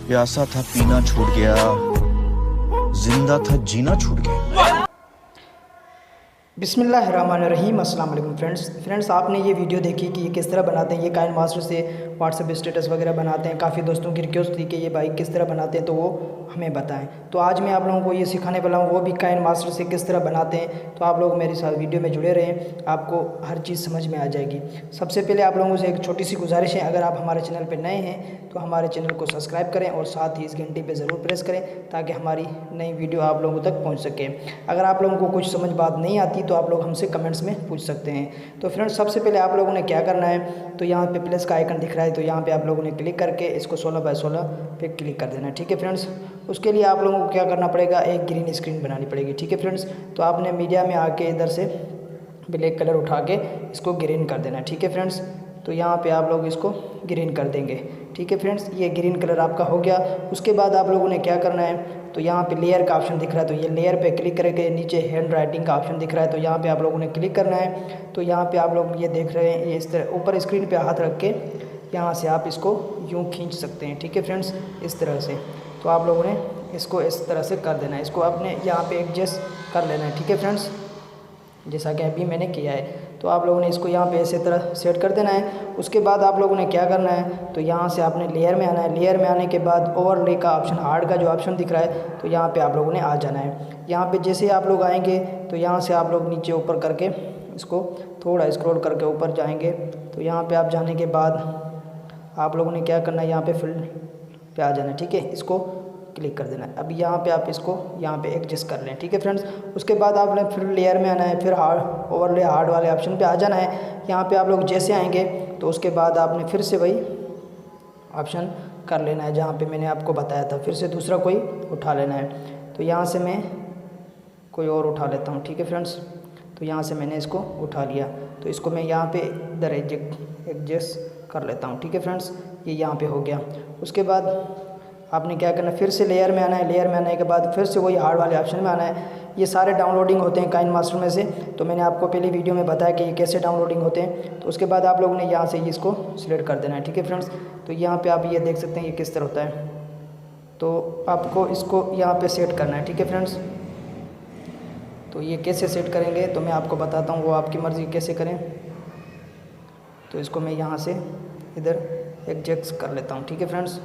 प्यासा था पीना छूट गया, जिंदा था जीना छूट गया। बिस्मिल्लाहिर्रहमानिर्रहीम। अस्सलाम वालेकुम फ्रेंड्स, आपने ये वीडियो देखी कि ये किस तरह बनाते हैं। ये काइन मास्टर से व्हाट्सएप स्टेटस वगैरह बनाते हैं। काफ़ी दोस्तों की रिक्वेस्ट थी कि ये बाइक किस तरह बनाते हैं, तो वो हमें बताएं। तो आज मैं आप लोगों को ये सिखाने वाला हूँ, वो भी काइन मास्टर से किस तरह बनाते हैं। तो आप लोग मेरे साथ वीडियो में जुड़े रहें, आपको हर चीज़ समझ में आ जाएगी। सबसे पहले आप लोगों से एक छोटी सी गुजारिश है, अगर आप हमारे चैनल पर नए हैं तो हमारे चैनल को सब्सक्राइब करें और साथ ही इस घंटी पर ज़रूर प्रेस करें ताकि हमारी नई वीडियो आप लोगों तक पहुँच सके। अगर आप लोगों को कुछ समझ बात नहीं आती तो आप लोग हमसे कमेंट्स में पूछ सकते हैं। तो फ्रेंड्स, सबसे पहले आप लोगों ने क्या करना है, तो यहाँ पे प्लस का आइकन दिख रहा है, तो यहाँ पे आप लोगों ने क्लिक करके इसको 16x16 पे क्लिक कर देना है। ठीक है फ्रेंड्स, उसके लिए आप लोगों को क्या करना पड़ेगा, एक ग्रीन स्क्रीन बनानी पड़ेगी। ठीक है फ्रेंड्स, तो आपने मीडिया में आके इधर से ब्लैक कलर उठा के इसको ग्रीन कर देना है। ठीक है फ्रेंड्स, तो यहाँ पे आप लोग इसको ग्रीन कर देंगे। ठीक है फ्रेंड्स, ये ग्रीन कलर आपका हो गया। उसके बाद आप लोगों ने क्या करना है, तो यहाँ पे लेयर का ऑप्शन दिख रहा है, तो ये लेयर पे क्लिक करके नीचे हैंड राइटिंग का ऑप्शन दिख रहा है, तो यहाँ पे आप लोगों ने क्लिक करना है। तो यहाँ पे आप लोग ये देख रहे हैं, ये इस तरह ऊपर स्क्रीन पे हाथ रख के यहाँ से आप इसको यूँ खींच सकते हैं। ठीक है फ्रेंड्स, इस तरह से। तो आप लोगों ने इसको इस तरह से कर देना है, इसको आपने यहाँ पे एडजस्ट कर लेना है। ठीक है फ्रेंड्स, जैसा कि अभी मैंने किया है। तो आप लोगों ने इसको यहाँ पे इसी तरह सेट कर देना है। उसके बाद आप लोगों ने क्या करना है, तो यहाँ से आपने लेयर में आना है। लेयर में आने के बाद ओवरले का ऑप्शन, हार्ड का जो ऑप्शन दिख रहा है, तो यहाँ पे आप लोगों ने आ जाना है। यहाँ पे जैसे आप लोग आएंगे तो यहाँ से आप लोग नीचे ऊपर करके इसको थोड़ा स्क्रॉल करके ऊपर जाएंगे। तो यहाँ पर आप जाने के बाद आप लोगों ने क्या करना है, यहाँ पर फील्ड पे आ जाना है। ठीक है, इसको क्लिक कर देना है। अभी यहाँ पे आप इसको यहाँ पे एडजस्ट कर लें। ठीक है फ्रेंड्स, उसके बाद आपने फिर लेयर में आना है, फिर हार्ड ओवरले हार्ड वाले ऑप्शन पे आ जाना है। यहाँ पे आप लोग जैसे आएंगे तो उसके बाद आपने फिर से वही ऑप्शन कर लेना है जहाँ पे मैंने आपको बताया था, फिर से दूसरा कोई उठा लेना है। तो यहाँ से मैं कोई और उठा लेता हूँ। ठीक है फ्रेंड्स, तो यहाँ से मैंने इसको उठा लिया, तो इसको मैं यहाँ पे इधर एडजस्ट कर लेता हूँ। ठीक है फ्रेंड्स, ये यहाँ पे हो गया। उसके बाद आपने क्या करना है, फिर से लेयर में आना है। लेयर में आने के बाद फिर से वही हार्ड वाले ऑप्शन में आना है। ये सारे डाउनलोडिंग होते हैं काइन मास्टर में से, तो मैंने आपको पहले वीडियो में बताया कि ये कैसे डाउनलोडिंग होते हैं। तो उसके बाद आप लोगों ने यहाँ से इसको सिलेक्ट कर देना है। ठीक है फ्रेंड्स, तो यहाँ पे आप ये देख सकते हैं ये किस तरह होता है। तो आपको इसको यहाँ पे सेट करना है। ठीक है फ्रेंड्स, तो ये कैसे सेट करेंगे तो मैं आपको बताता हूँ, वो आपकी मर्ज़ी कैसे करें। तो इसको मैं यहाँ से इधर एडजस्ट कर लेता हूँ। ठीक है फ्रेंड्स,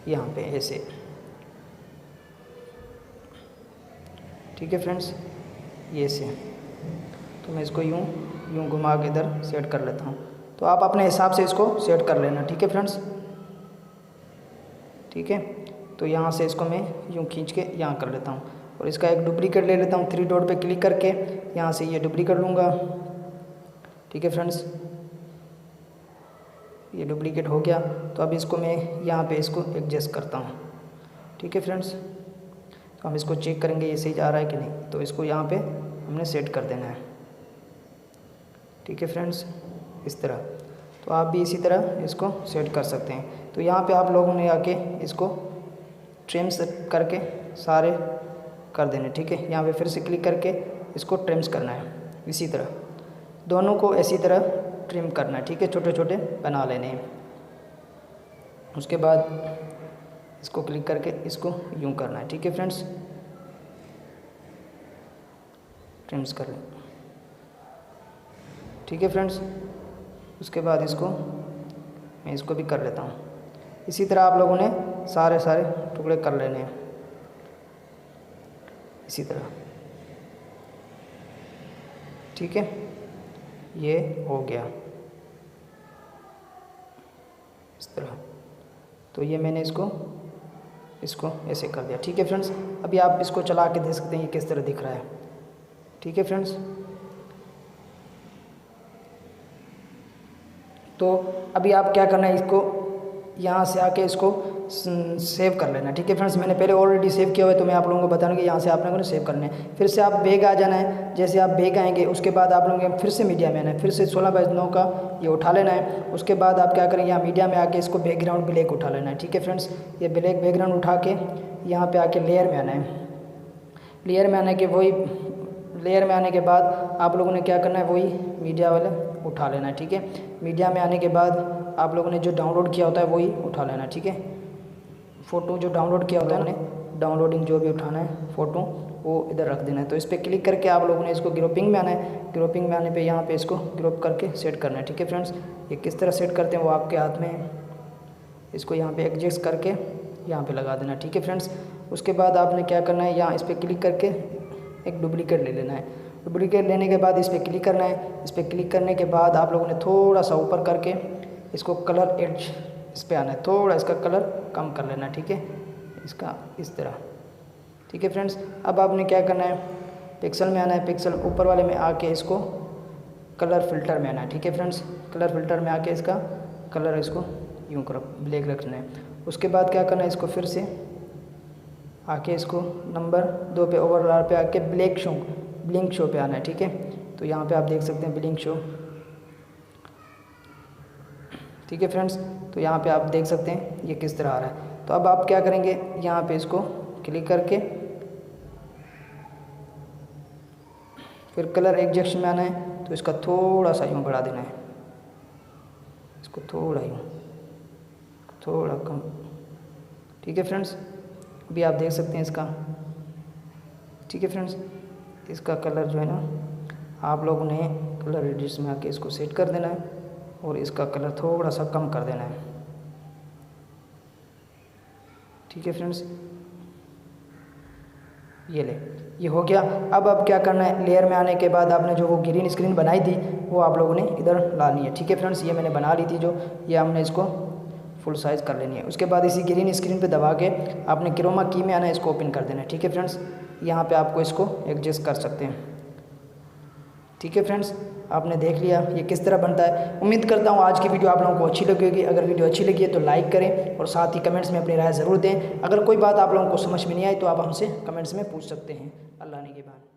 यहाँ पे ऐसे। ठीक है फ्रेंड्स, ये से। तो मैं इसको यूँ घुमा के इधर सेट कर लेता हूँ। तो आप अपने हिसाब से इसको सेट कर लेना। ठीक है फ्रेंड्स, ठीक है। तो यहाँ से इसको मैं यूँ खींच के यहाँ कर लेता हूँ और इसका एक डुप्लीकेट ले लेता हूँ। 3 डॉट पे क्लिक करके यहाँ से ये डुप्लीकेट लूँगा। ठीक है फ्रेंड्स, ये डुप्लीकेट हो गया। तो अब इसको मैं यहाँ पे इसको एडजस्ट करता हूँ। ठीक है फ्रेंड्स, तो हम इसको चेक करेंगे ये सही जा रहा है कि नहीं। तो इसको यहाँ पे हमने सेट कर देना है। ठीक है फ्रेंड्स, इस तरह। तो आप भी इसी तरह इसको सेट कर सकते हैं। तो यहाँ पे आप लोगों ने आके इसको ट्रिम्स करके सारे कर देने। ठीक है, यहाँ पे फिर से क्लिक करके इसको ट्रिम्स करना है। इसी तरह दोनों को इसी तरह ट्रिम करना है। ठीक है, छोटे छोटे बना लेने हैं। उसके बाद इसको क्लिक करके इसको यूँ करना है। ठीक है फ्रेंड्स, ट्रिम्स कर लें। ठीक है फ्रेंड्स, उसके बाद इसको मैं इसको भी कर लेता हूँ। इसी तरह आप लोगों ने सारे टुकड़े कर लेने हैं इसी तरह। ठीक है, ये हो गया इस तरह। तो ये मैंने इसको ऐसे कर दिया। ठीक है फ्रेंड्स, अभी आप इसको चला के देख सकते हैं ये किस तरह दिख रहा है। ठीक है फ्रेंड्स, तो अभी आप क्या करना है, इसको यहाँ से आके इसको सेव कर लेना। ठीक है फ्रेंड्स, मैंने पहले ऑलरेडी सेव किया हुआ है, तो मैं आप लोगों को बता दूँ कि यहाँ से आप लोगों ने सेव करना है। फिर से आप बैग आ जाना है। जैसे आप बैग आएंगे उसके बाद आप लोगों ने फिर से मीडिया में आना है। फिर से 16x9 का ये उठा लेना है। उसके बाद आप क्या करेंगे, यहाँ मीडिया में आके इसको बैकग्राउंड ब्लैक उठा लेना है। ठीक है फ्रेंड्स, ये ब्लैक बैकग्राउंड उठा के यहाँ पर आके लेयर में आना है। लेयर में आने के बाद आप लोगों ने क्या करना है, वही मीडिया वाला उठा लेना है। ठीक है, मीडिया में आने के बाद आप लोगों ने जो डाउनलोड किया होता है वही उठा लेना। ठीक है, फ़ोटो जो डाउनलोड किया होता है ना, डाउनलोडिंग जो भी उठाना है फ़ोटो वो इधर रख देना है। तो इस पर क्लिक करके आप लोगों ने इसको ग्रुपिंग में आना है। ग्रुपिंग में आने पे यहाँ पे इसको ग्रुप करके सेट करना है। ठीक है फ्रेंड्स, ये किस तरह सेट करते हैं वो आपके हाथ में है। इसको यहाँ पे एडजस्ट करके यहाँ पे लगा देना है। ठीक है फ्रेंड्स, उसके बाद आपने क्या करना है, यहाँ इस पर क्लिक करके एक डुप्लीकेट ले लेना है। डुप्लीकेट लेने के बाद इस पर क्लिक करना है। इस पर क्लिक करने के बाद आप लोगों ने थोड़ा सा ऊपर करके इसको कलर एज इस पर आना है, थोड़ा इसका कलर कम कर लेना है। ठीक है, इसका इस तरह। ठीक है फ्रेंड्स, अब आपने क्या करना है, पिक्सल में आना है। पिक्सल ऊपर वाले में आके इसको कलर फिल्टर में आना है। ठीक है फ्रेंड्स, कलर फिल्टर में आके इसका कलर इसको यूँ करो ब्लैक रखना है। उसके बाद क्या करना है, इसको फिर से आके इसको नंबर 2 पे ओवरलैप पे आके ब्लिंक शो पे आना है। ठीक है, तो यहाँ पे आप देख सकते हैं ब्लिंक शो। ठीक है फ्रेंड्स, तो यहाँ पे आप देख सकते हैं ये किस तरह आ रहा है। तो अब आप क्या करेंगे, यहाँ पे इसको क्लिक करके फिर कलर एडजस्ट में आना है। तो इसका थोड़ा सा यूँ बढ़ा देना है, इसको थोड़ा कम। ठीक है फ्रेंड्स, अभी आप देख सकते हैं इसका। ठीक है फ्रेंड्स, इसका कलर जो है ना, आप लोगों ने कलर एडजस्ट में आके इसको सेट कर देना है और इसका कलर थोड़ा सा कम कर देना है। ठीक है फ्रेंड्स, ये हो गया। अब क्या करना है, लेयर में आने के बाद आपने जो वो ग्रीन स्क्रीन बनाई थी वो आप लोगों ने इधर लानी है। ठीक है फ्रेंड्स, ये मैंने बना ली थी जो, ये हमने इसको फुल साइज़ कर लेनी है। उसके बाद इसी ग्रीन स्क्रीन पे दबा के आपने क्रोमा की में आना है, इसको ओपन कर देना है। ठीक है फ्रेंड्स, यहाँ पे आपको इसको एडजस्ट कर सकते हैं। ठीक है फ्रेंड्स, आपने देख लिया ये किस तरह बनता है। उम्मीद करता हूँ आज की वीडियो आप लोगों को अच्छी लगेगी। अगर वीडियो अच्छी लगी है तो लाइक करें और साथ ही कमेंट्स में अपनी राय ज़रूर दें। अगर कोई बात आप लोगों को समझ में नहीं आई तो आप हमसे कमेंट्स में पूछ सकते हैं। अल्लाह निगहबान।